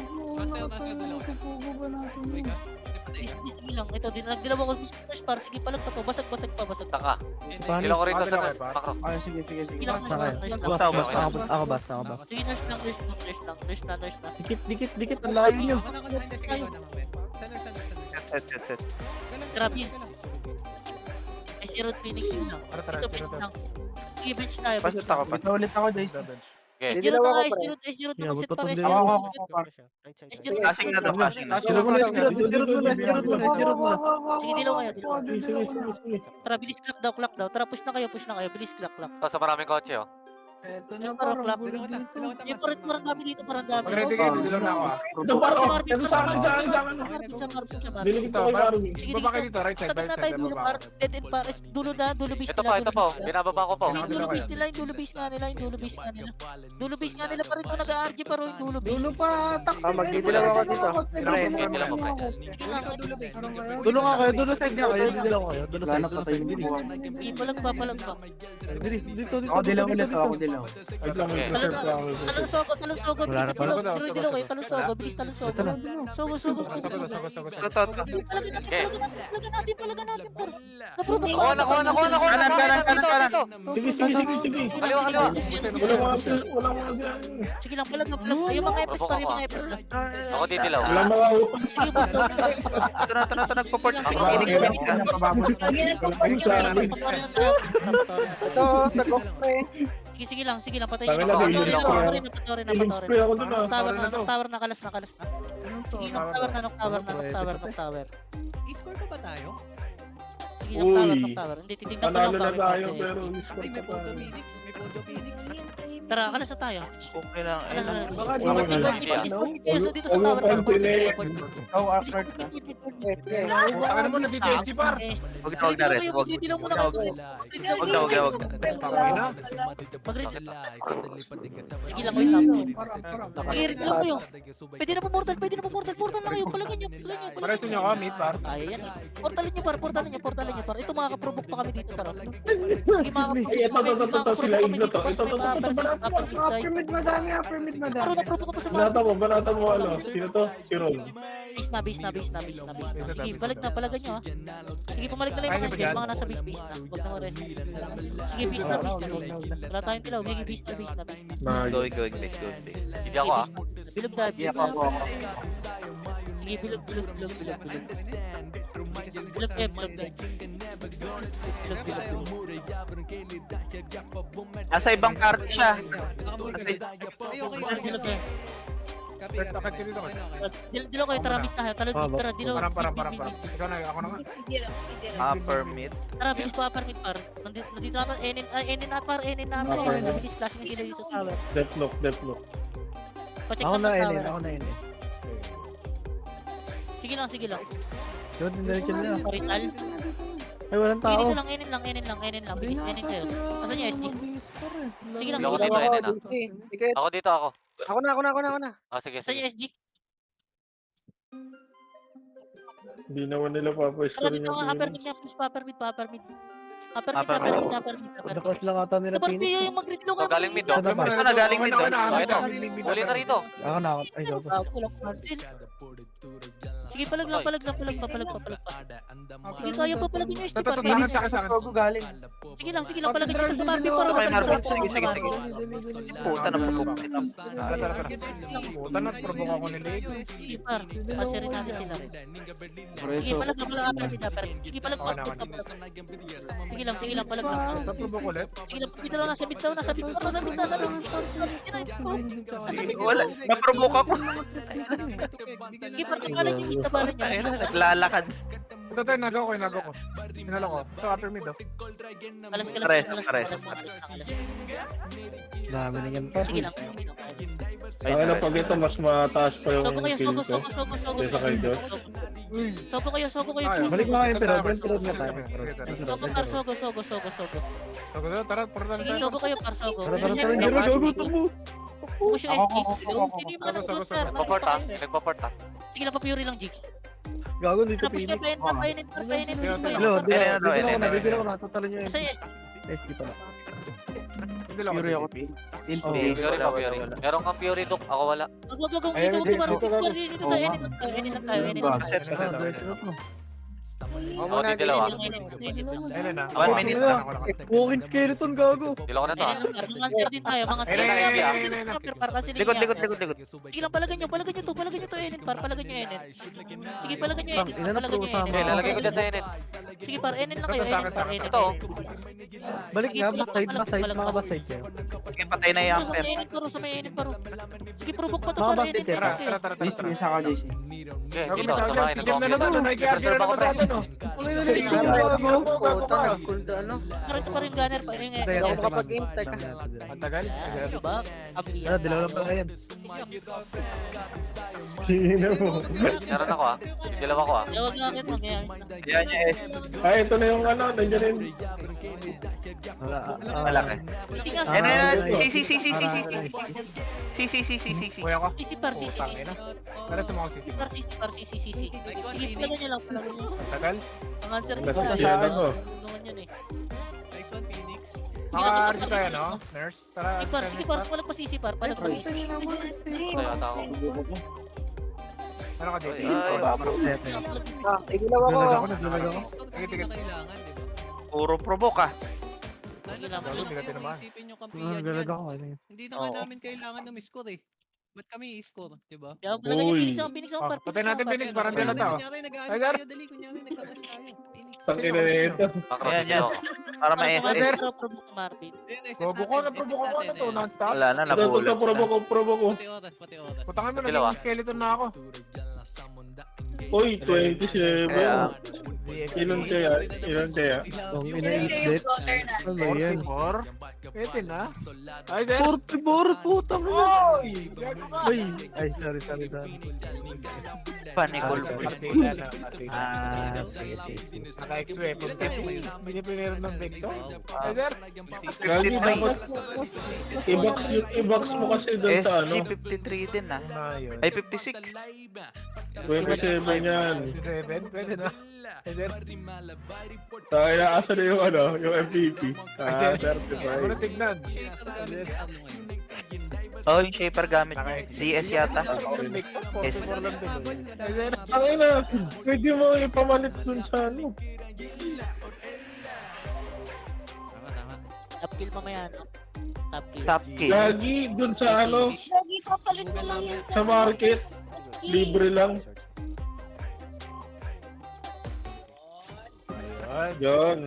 Sige lang. Ito, nagdilaw ako sa mismong nurse para. Sige, palag pa to. Basag pa. Taka. Dila ko rin sa nurse. Makro. Okay, sige. Sige lang, nurse lang. Ako basta. Sige, nurse lang. Dikit. Ang layo nyo. Set. Grabe. Ay, si Rod Phoenix yun lang. Ito, bench lang. Sige, bench tayo. Pasot ako pa. Ito ulit ako, Jace. Okay. S0 Didilaw na ako, nga, pre. S0 na Yeah, mag-set par, magpapagdilaw. S0 Ako, na mag-set. S0 na Flashing na daw, flashing na. Sino muna, sino Sige, dilaw kayo, dilaw. Sige, sige, sige. Tara, bilis clock daw. Tara, push na kayo, Bilis clock. Oh, sa maraming kotse, oh. Eto na Parang parang clap. gulo dito. Yung parang dami dito, parang dami. Mag-ready kayo, didilaw na ako ah. Ito pa Parang ako. sa Marvin, Ito sa akin, sa akin, sa akin. sa Marvin. Dinig Ito, ko kay Marvin. Sige, baba kayo dito. dito, right side, Sakit right na tayo, side, dulo baba. par. Dead end par. Dulo na, dulo base Ito pa, ito pa, oh. Binababa ko po. Yung dulo base nila, yung dulo base nga nila. Dulo base nga nila pa rin kung nag-RG pa rin yung dulo base. Dulo pa, tak. magdidilaw ako dito. Pre. Didilaw mo, pre. Sige lang. Dulo nga kayo, dulo side nga kayo, didilaw kayo. Dulo side, dulo side. Hindi, palag pa. Bilis, dito, dito. Ako dilaw ulit, dito. ako dilaw. Wait lang, may reserve pa ako. Talong sogo, Wala na bilis. pala. Dilaw kayo, talong sogo, bilis talong sogo. Sogo. Ito. Palagan natin, par. Naprovoke Nakuha, nakuha. Kanan. Sige, sige, sige, sige. Kaliwa. Walang mga dyan. Sige lang, palag. Yung mga epis pa, yung mga epis lang. Ako didilaw. Walang mga upang. Sige, boost daw. Ito na, nagpo-port. Sige, Walang Phoenix ha. Ito, sa golf, pre. Sige lang, patayin Tama niyo. na, Patorin Phoenix. na. Pre ako dun ah. Tower na, kalas na. Sige, knock tower. I-score pa ba tayo? Sige, Uy. knock tower. Hindi, titignan ko lang Panalo na bakit tayo natin. pero Ay, may Photo Phoenix. Tara, kalas na tayo. Okay lang. Kalas na. Baka Dito sa Huwag tower. mo pansin Oh, Arkart na. Ano mo, nandito yung par. Huwag na res. Huwag. Mag-retilaw muna kayo. Huwag. Mag-retilaw. Sige lang, wait lang. Mag-retilaw kayo. Pwede na po mortal. Portal na kayo. Palagyan nyo. Pareto nyo ako, mid par. Ay, yan. Portalin nyo par. Ito makaka-provoke pa kami dito par. Sige, Ay, ito, sila iglo to. Ito, Upper mid madami. Pero na-provoke pa sa mga. banata mo, ano, sino to? Si Ron. Base na. Sige, palagan nyo ha. Sige, pumalik na lang yung mga mga nasa base na. Huwag na ma-rest. Sige, base na. Wala tayong tilaw. Sige, base na. Going. Hindi ako, ah. Bilog na. Sige, bilog. Nasa ibang party siya. First takit ko dito. Dilo kayo, tara mid tayo. Tara, dilo. Parang. Ikaw na, ako na nga. Upper mid. Tara, bilis pa upper mid par. Nandito natin, Enin na par. Bilis flashing yung dilo yung sa tower. Deathlock. Pacheck Ako lang na, sa Enen. tower. Ako na, Enen. Sige lang. Yun, diretso na. Rizal. Ay, walang tao. Enin lang. Bilis, Enin kayo. Asan yung SG? Sige lang. Ako dito, Enen, ah. Sige, Ako dito, ako. ako na. Ah, sige, Asan yung sige. SG? Hindi naman nila Tara, papa-score dito nga, upper mid nga, please, upper mid. Nakos lang ata nila Ito parang Phoenix. yung mag-retilo Oh, galing mid, oh. Ito na, galing mid. Huli na rito. Ako na, ay, go. Sige, palag pa. Sige, kaya pa palagin yung SG par. Sa akin. Sige lang, palagin nyo sa Marvin para Okay, Marvin. matalo. Sige. Puta na po. Tara. Puta na, provoke ako nila. Sige, par. Pansirin natin sila rin. Sige, palag upper mid. Sige, palag pa. Sige lang, palag. Provoke ulit. Sige lang, dito lang, nasa mid daw. Wala. Na-provoke ako. Sige, par, tabalan nyo. Ayun na, naglalakad. Ito tayo, nagaw ko. Hinala ko. Ito, upper mid, oh. Kalas. Pares. Dami na yan pa. Sige lang. Ay, na pag ito, mas mataas pa yung Sogo kayo, kill ko. Kesa kay Josh. Sogo kayo, Balik please. mo kayo, pero trod na tayo. Sogo, par, sogo. Tara, portal Sige, tayo. sogo kayo, par, sogo. Tara, Siyempre, go. push yung SG. Sino yung mga nag-vote, par? Nagpaport, ah. Nagpaport, ah. Sige lang, pa-fury lang, Jigs. Gago dito Tapos Phoenix. na, painin. Hello, Enen na daw, dito ako na. Totalin nyo yun. Kasi SG pala. Hindi lang Fury ako. Oh, Fury pa, Fury. Meron kang Fury, Dok. Ako wala. wag dito tayo, Enin lang tayo. Set. Ako didilaw, ah. Ayun na. 1 minute lang. Walking skeleton, gago. Dilaw ko na to, ah. Mga answer din tayo, mga answer. Ayun. Likod. Sige lang, palagan nyo to, Enin, par, palagan nyo, Enin. Sige, palagan nyo, Enin. Ina na Palagan po nyo, sama. Okay, Enin. lalagay ko dyan sa Enin. Sige, par, Enin lang kayo, Enin, par, Enin. Ito, oh. Balik nga, back side, mga back side kayo. Sige, patay na yung Sa amper. may enemy paro, sa may enemy paro. Sige, provoke pa to Mga para basket, enemy. Tara, Okay. tara, tara, tara. Please, isa ka, JC. Okay, Ako dito, na samahin. Team na naman, nag-argue na naman natin, no? Puta, nag-cooldo ano. Narito pa rin gunner pa rin Hindi ako makapag-aim, teka. Ang tagal. Ah, diba? Abli Ah, dilaw lang pala yan. Sino mo? Meron ako ah. Dilaw ako ah. Tawag nga akin, magyayamit na. Yan yung S. Ay, ito na yung ano, nandiyan rin. Wala, Malaki. Isi nga, Yan, yan, yan. Ah, Si. Kuya ko. Sisi par, sisi, Putang sisi. ina. Tara, tumawag si Tim. Par, sisi, par, sisi, sisi. Sige, palagan nyo lang, palagan nyo. Ang tagal. Ang answer Ang nyo lasas na. yan ako. Naman yun eh. Nice one, Phoenix. Maka-RG tayo, no? Nurse, tara. Sige par, palag pa sisi par, palag pa sisi. Ito yata ako. Ano ka, Ay, JC? Igilaw ako. Naglalag ako, naglalag ako. Scout Sige, hindi sige. na kailangan, di ba? Puro provoke ah. Lalo Sige na lang, kung hindi ka tinamaan. isipin yung Ah, kampiyan naglalag yan. ako. Ano yun? Hindi na nga Oo. namin kailangan ng score eh. Ba't kami i-score, di ba? Kaya palagan nyo, Uy. Phoenix ako, Phoenix ako Oh, par. patay natin, Phoenix, parang Kunyari, dila tao. Kunyari, nag-aano Ay, Gar. tayo, dali. Kunyari, nagka-crash tayo. Phoenix. Tangina na ito. Background Yan, dilaw yan. ako. Para Para may sa S. Marvin, para provoke Marvin. Ayun, i-set Probo ko, natin, naprobo ko i-set ano natin, to, eh. non-stop. Wala na, Ito, nabulot. probo ko. Pati oras. Putangin mo, Dilaw, naging skeleton na ako. Uy, 27. Kaya, Ilan kaya? Ang ina-update. Ano ba yan? 44? Pwede na. Ay, then. 44, putang ina. Oy! Ay, ay, sorry. panikol. Partida na. Ah, Naka-equip. Hindi pinero ng Victor. Ay, then. Lagi dapat i-box mo kasi doon sa ano. SG53 din ah. Na yun. Ay, 56. 27 yan. 7, pwede na. Ay, then. Tayo na asa na yung ano, yung MVP. Ah, Ako na 35. tignan. Oh, yung shaper gamit niya. ZS yata. Victor, 44 lang din. Ay, then. Ang ina, pwede mo ipamalit dun sa ano. Top kill mamaya, no? Top kill. Top kill. Lagi dun sa ano, Lagi papalit mo lang yan sa market. Libre lang. Ayun. Yun.